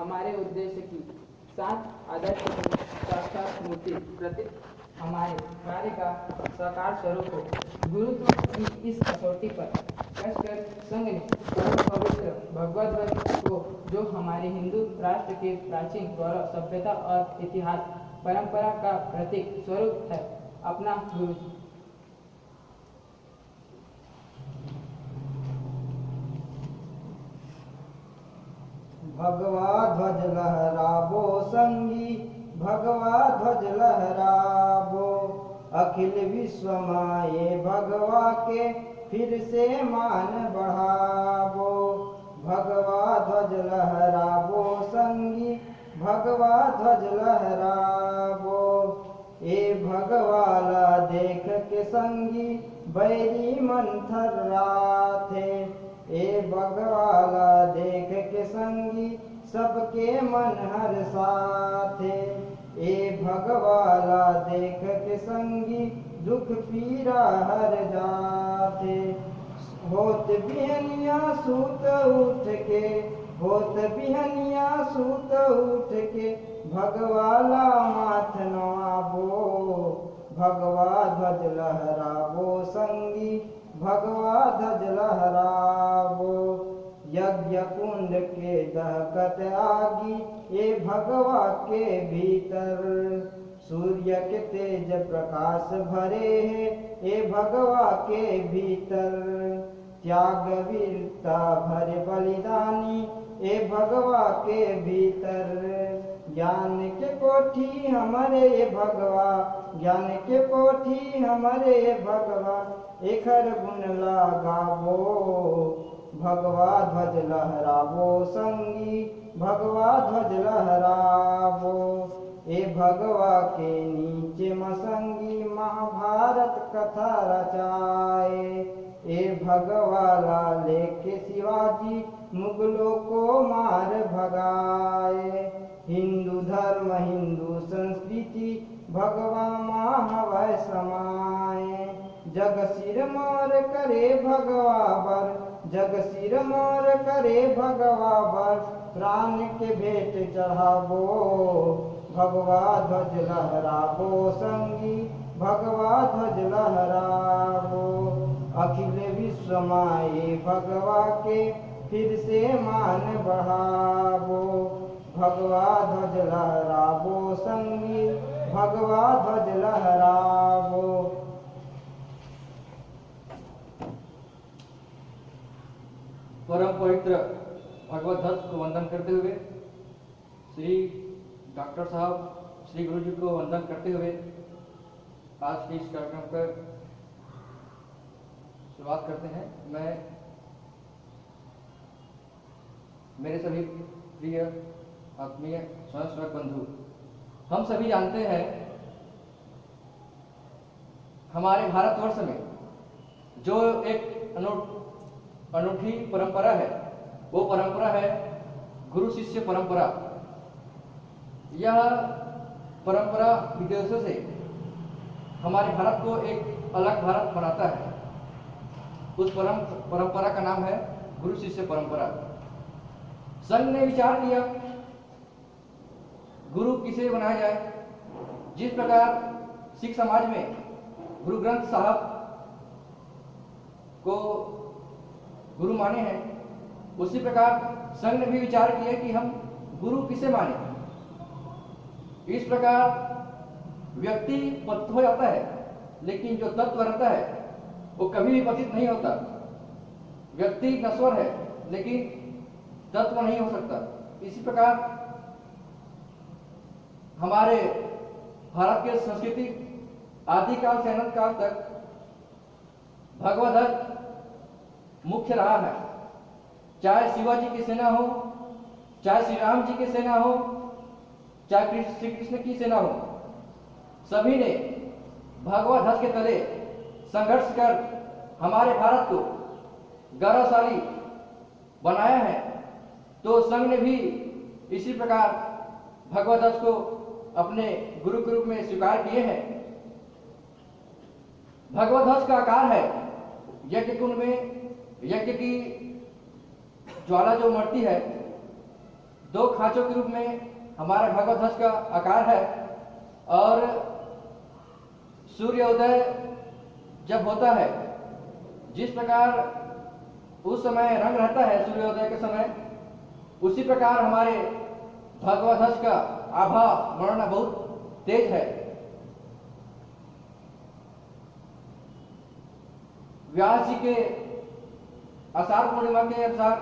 हमारे उद्देश्य की साथ आदर्श की साक्षात मूर्ति प्रतीक हमारे कार्य का साकार स्वरूप हो। गुरुत्व की इस कसौटी पर कसकर संघ ने परम पवित्र भगवद ध्वज को, जो हमारे हिंदू राष्ट्र के प्राचीन गौरव, सभ्यता और इतिहास परंपरा का प्रतीक स्वरूप है, अपना गुरु भगवा ध्वज लहराबो संगी, भगवा ध्वज लहराबो, अखिल विश्व माये भगवा के फिर से मान बढ़ाबो। भगवा ध्वज लहराबो संगी, भगवा ध्वज लहराबो, ए भगवाला देख के संगी बैरी मन थर्राथे। ए भगवाला देख के संगी सबके मन हर साथे। ए भगवाला देख के संगी दुख पीरा हर जाते। होत बिहनिया सूत उठ के, होत बिहनिया सूत उठ के, भगवाला माथ नवाबो। भगवा ध्वज लहराबो संगी, भगवा ध्वज लहराबो, यज्ञ कुंड के दहकत आगी, ये भगवा के भीतर सूर्य के तेज प्रकाश भरे है, ये भगवा के भीतर त्याग वीरता भरे बलिदानी, ये भगवा के भीतर ज्ञान के कोठी हमारे ये भगवा, ज्ञान के कोठी हमारे ये भगवा, एखर गुण लगाबो। भगवा ध्वज लहराबो संगी, भगवा ध्वज लहराबो, ए भगवा के नीचे मसंगी महाभारत कथा रचाए। ए भगवाला लेके शिवाजी मुगलों को मार भगाए। हिंदू धर्म हिंदू संस्कृति भगवा महावै समाए। जग सिर मोर करे भगवा बर, जग सिर मोर करे भगवा बर, प्राण के भेंट चढ़ाबो। भगवा ध्वज लहराबो संगी, भगवा ध्वज लहराबो, अखिल विश्व माये भगवा के फिर से मान बढ़ाबो। भगवा ध्वज लहराबो संगी, भगवा ध्वज लहराबो। परम पवित्र भगवत ध्वज को वंदन करते हुए श्री डॉक्टर साहब श्री गुरु जी को वंदन करते हुए आज के इस कार्यक्रम पर शुरुआत करते हैं। मैं मेरे सभी प्रिय आत्मीय स्वयंसेवक बंधु, हम सभी जानते हैं हमारे भारतवर्ष में जो एक अनूठी परंपरा है, वो परंपरा है गुरु शिष्य परंपरा। यह परंपरा विदेशों से हमारे भारत को एक अलग भारत बनाता है। उस परंपरा का नाम है गुरु शिष्य परंपरा। संघ ने विचार किया गुरु किसे बनाया जाए। जिस प्रकार सिख समाज में गुरु ग्रंथ साहब को गुरु माने हैं, उसी प्रकार संघ ने भी विचार किया कि हम गुरु किसे माने। इस प्रकार व्यक्ति पतित हो जाता है, लेकिन जो तत्व रहता है वो कभी भी पतित नहीं होता। व्यक्ति नश्वर है, लेकिन तत्व नहीं हो सकता। इसी प्रकार हमारे भारत के संस्कृति आदिकाल से अनंत काल तक भगवत ध्वज मुख्य रहा है। चाहे शिवाजी की सेना हो, चाहे श्री राम जी की सेना हो, चाहे श्री कृष्ण की सेना हो, सभी ने भगवत ध्वज के तले संघर्ष कर हमारे भारत को गौरवशाली बनाया है। तो संघ ने भी इसी प्रकार भगवत ध्वज को अपने गुरु के रूप में स्वीकार किए हैं। भगवत ध्वज का आकार है यज्ञ कुंड में यज्ञ की ज्वाला जो मरती है, दो खांचों के रूप में हमारे भगवत ध्वज का आकार है। और सूर्योदय जब होता है, जिस प्रकार उस समय रंग रहता है सूर्योदय के समय, उसी प्रकार हमारे भगवत ध्वज का आभा वर्णना बहुत तेज है। व्यास जी के आषाढ़ पूर्णिमा के अनुसार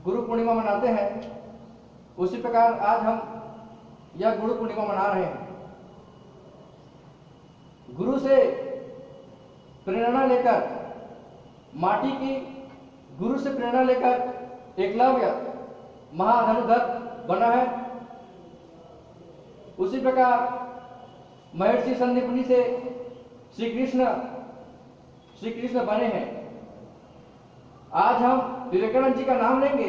गुरु पूर्णिमा मनाते हैं, उसी प्रकार आज हम यह गुरु पूर्णिमा मना रहे हैं। गुरु से प्रेरणा लेकर माटी की, गुरु से प्रेरणा लेकर एकलव्य महाधनुधर बना है। उसी प्रकार महर्षि संदीपनी से श्री कृष्ण बने हैं। आज हम विवेकानंद जी का नाम लेंगे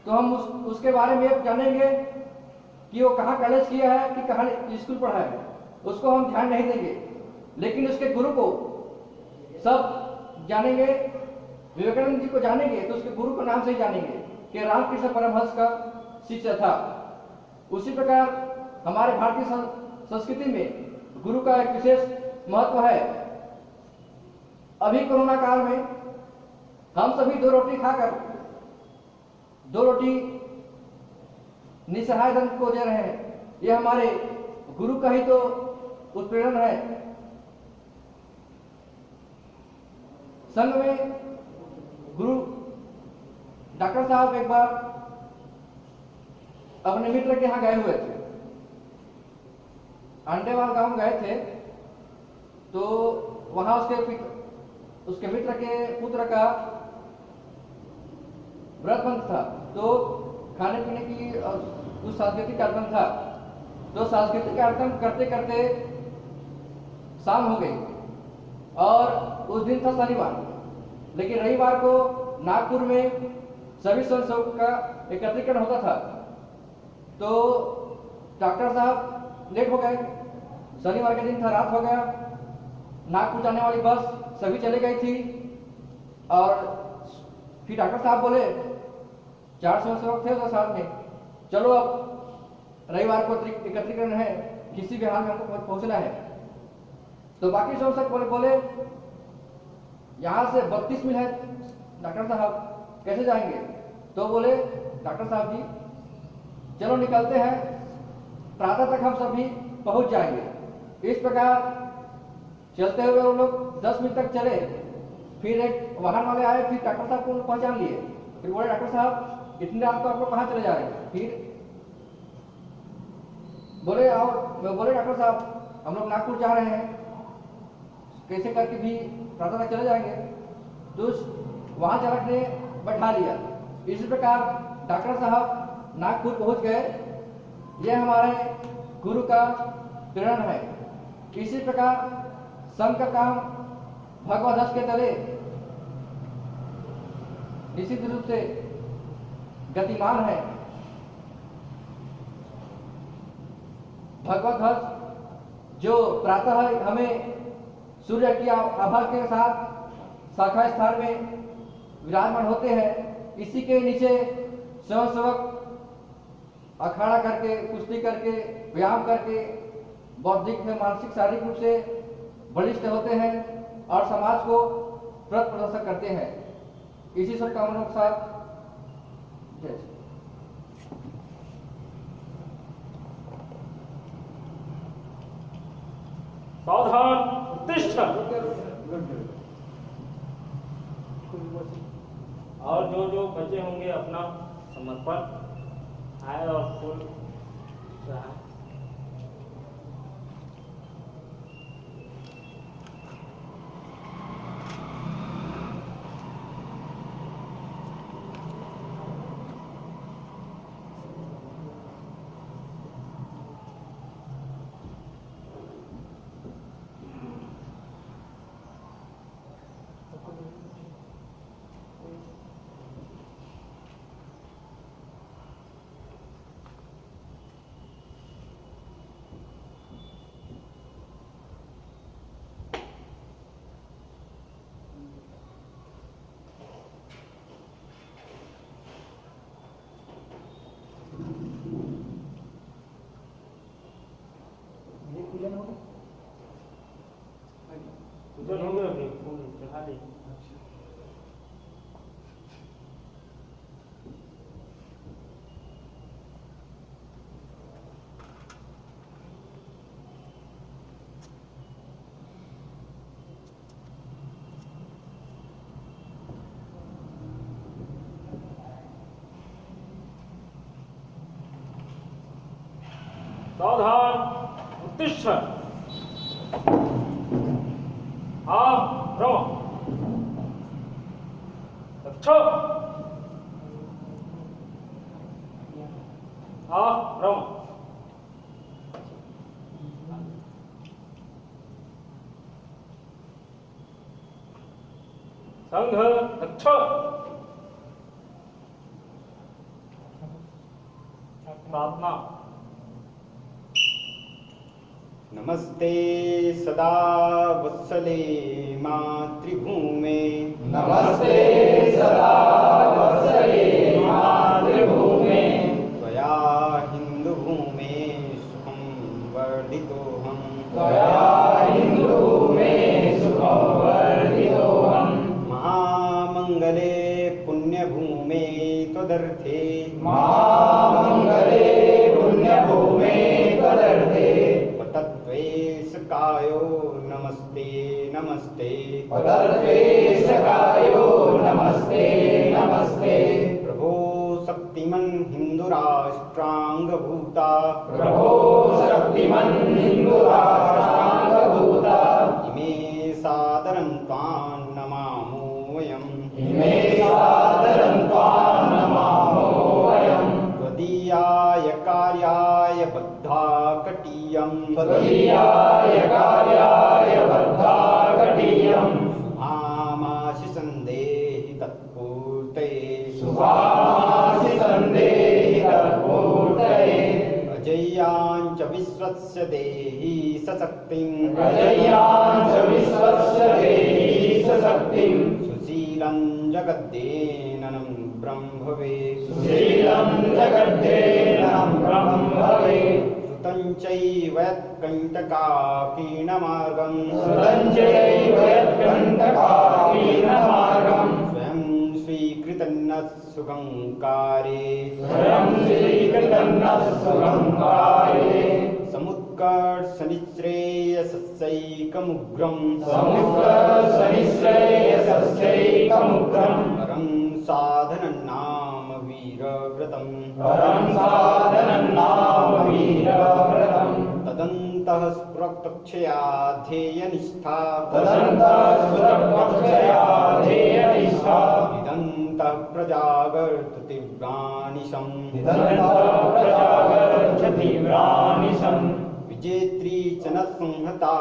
तो हम उसके बारे में जानेंगे कि वो कहाँ कॉलेज किया है कि कहाँ स्कूल पढ़ा है, उसको हम ध्यान नहीं देंगे, लेकिन उसके गुरु को सब जानेंगे। विवेकानंद जी को जानेंगे तो उसके गुरु को नाम से ही जानेंगे कि रामकृष्ण परमहंस का शिष्य था। उसी प्रकार हमारे भारतीय संस्कृति में गुरु का एक विशेष महत्व है। अभी कोरोना काल में हम सभी दो रोटी निसहाय दंत को दे रहे हैं। यह हमारे गुरु का ही तो उत्प्रेरण है। संघ में गुरु डॉक्टर साहब एक बार अपने मित्र के यहाँ गए हुए थे, अंडेवाल गांव गए थे। तो वहां उसके मित्र के पुत्र का व्रत बंध था, तो खाने पीने की कुछ सांस्कृतिक कार्यक्रम था। तो सांस्कृतिक कार्यक्रम करते करते शाम हो गई और उस दिन था शनिवार, लेकिन रविवार को नागपुर में सभी स्वयंसेवकों का एकत्रीकरण होता था। तो डॉक्टर साहब लेट हो गए, शनिवार के दिन था, रात हो गया। नागपुर जाने वाली बस सभी चले गई थी और फिर डॉक्टर साहब बोले, 4 स्वयंसेवक थे उसके साथ में, चलो अब रविवार को एकत्रीकरण है, किसी भी हाल में हमको पहुंचना है। तो बाकी स्वयंसेवक बोले यहाँ से 32 मील है डॉक्टर साहब, कैसे जाएंगे? तो बोले डॉक्टर साहब जी चलो निकलते हैं, प्रातः तक हम सभी पहुंच जाएंगे। इस प्रकार चलते हुए वो लोग 10 मिनट तक चले, फिर एक वाहन वाले आए, फिर डॉक्टर साहब को पहचान लिए। फिर बोले डॉक्टर साहब इतनी रात को आप लोग कहाँ चले जा रहे हैं? फिर बोले डॉक्टर साहब हम लोग नागपुर जा रहे हैं, कैसे करके भी प्रातः तक चले जाएंगे। तो वहां चालक ने बैठा लिया। इसी प्रकार डॉक्टर साहब नागपुर पहुंच गए। यह हमारे गुरु का प्रेरण है। इसी प्रकार संघ का काम भगवत ध्वज के तले निश्चित रूप से गतिमान है। भगवत ध्वज जो प्रातः हमें सूर्य की आभा के साथ शाखा स्थान में विराजमान होते हैं, इसी के नीचे स्वयंसेवक अखाड़ा करके, कुश्ती करके, व्यायाम करके बौद्धिक मानसिक शारीरिक रूप से बलिष्ठ होते हैं और समाज को प्रदर्शन करते हैं। इसी शुभकामनाओं के साथ जय श्री। सावधान उत्तिष्ठ। और जो बचे होंगे अपना समर्पण आए और फूल चढ़ाएं। सावधान उत्तिष्ठ रम रम संघ रक्ष प्रार्थना। नमस्ते सदा वत्सले मातृभूमे नमस्ते सदा वत्सले मातृभूमे त्वया हिन्दुभूमे सुखं वर्धितोऽहम् त्वया हिन्दुभूमे सुखं वर्धितोऽहम् महामङ्गले पुण्यभूमे त्वदर्थे महामङ्गले पुण्यभूमे त्वदर्थे पतत्वेशकायो नमस्ते नमस्ते पतत्वेशकायो नमस्ते नमस्ते प्रभो शक्तिमन् हिन्दुराष्ट्राङ्गभूता प्रभो शक्तिमन् हिन्दुराष्ट्राङ्गभूता इमे सादरं त्वां नमामो वयम् इमे सादरं त्वां नमामो वयम् त्वदीयाय कार्याय बद्धाकटीयम् त्वदीयाय कार्याय बद्धाकटीयम् शुभामाशि सन्देहि तत्पूर्तये शुभामासि सन्देहि तत्पूर्तये अजय्याञ्च विश्वस्य देहि सशक्तिम् अजय्याञ्च विश्वस्य देहि सशक्तिम् सुशीलं जगद्देननं ब्रह्मवे सुशीलं जगद्देनं ब्रह्मवे श्रुतं चैव यत्कण्टकाकीर्णमार्गम् सुतं चैव यत्कण्टकाकीर्णमार्गम् स्वयं स्वीकृतन्नः सुखङ्कारे स्वयं स्वीकृतन्नः सुखङ्कारे समुत्कर्षनिःश्रेयसस्यैकमुग्रम् समुत्कर्षनिःश्रेयसस्यैकमुग्रम् परं साधनं नाम वीरव्रतम् परं साधनं नाम वीरव्रतम् तदन्तः स्फुरप्रक्षया ध्येयनिष्ठा तदन्तः स्फुरप्रक्षया ध्येयनिष्ठा इदन्तः प्रजागर्ततीव्रानिशम् इदन्तः प्रजागर्ततीव्रानिशम् विजेत्री च न संहता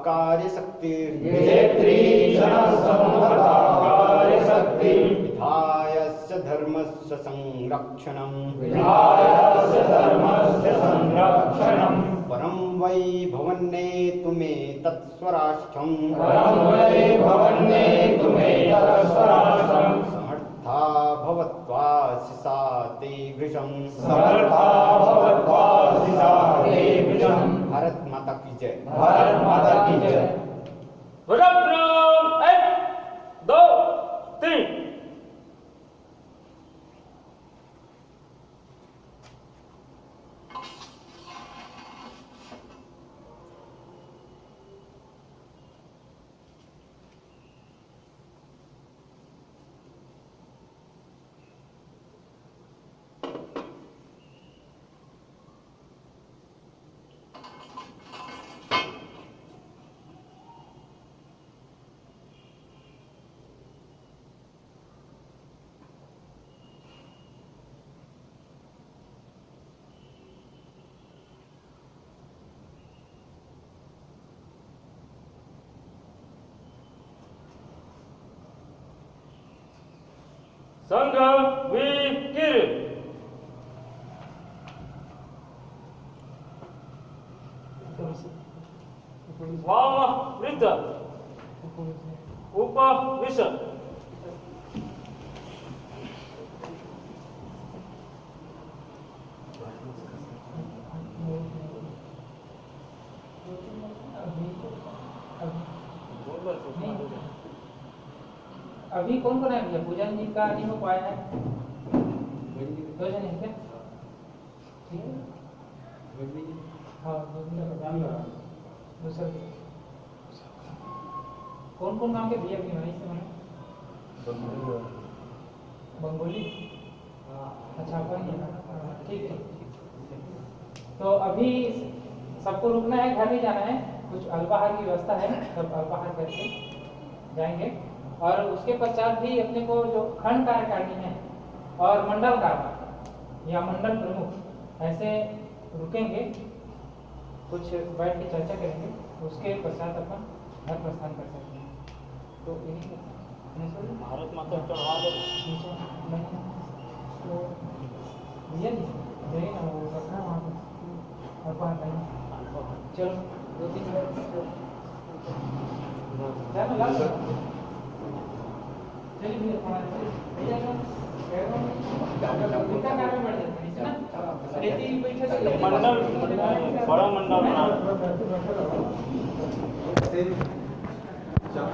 कार्यशक्तिर् विजेत्री च न संहता कार्यशक्तिर् विधायस्य धर्मस्य संरक्षणम् विधायस्य धर्मस्य संरक्षणम् परं वै भवन्नेतु मे तत्स्वराष्ट्रम् परं वै भवन्नेतु मे तत्स्वराष्ट्रम् समर्था भवत्वासि सा ते घृशम् समर्था भवत्वासि सा ते घृशम्। भारत माता की जय। भारत माता की जय। ध्वजारोहण 1 2 3 संघ वीर वाम वृद्ध उपविश अभी कौन कौन है भैया? पूजन जी का नहीं हो पाया है, दो जन है क्या? ठीक है। हाँ, दूसरा कौन कौन नाम के भैया भी वहीं से मैंने बंगोली। अच्छा, कोई नहीं, ठीक है। तो अभी सबको रुकना है, घर नहीं जाना है, कुछ अल्पाहार की व्यवस्था है, सब अल्पाहार करके जाएंगे। और उसके पश्चात भी अपने को जो खंड कार्यकारिणी है और मंडल कार्य या मंडल प्रमुख ऐसे रुकेंगे, कुछ बैठ के चर्चा करेंगे, उसके पश्चात अपन घर प्रस्थान कर सकते हैं। तो यही भारत माता चढ़ा दो। तो ये नहीं ना वो रखा है वहाँ पर और वहाँ कहीं चलो 2-3 मिनट जाना ला चलिए भैया हमारे उनका कार्य बढ़ जाता है ना, रेती बैठे मंडल बड़ा मंडल बना।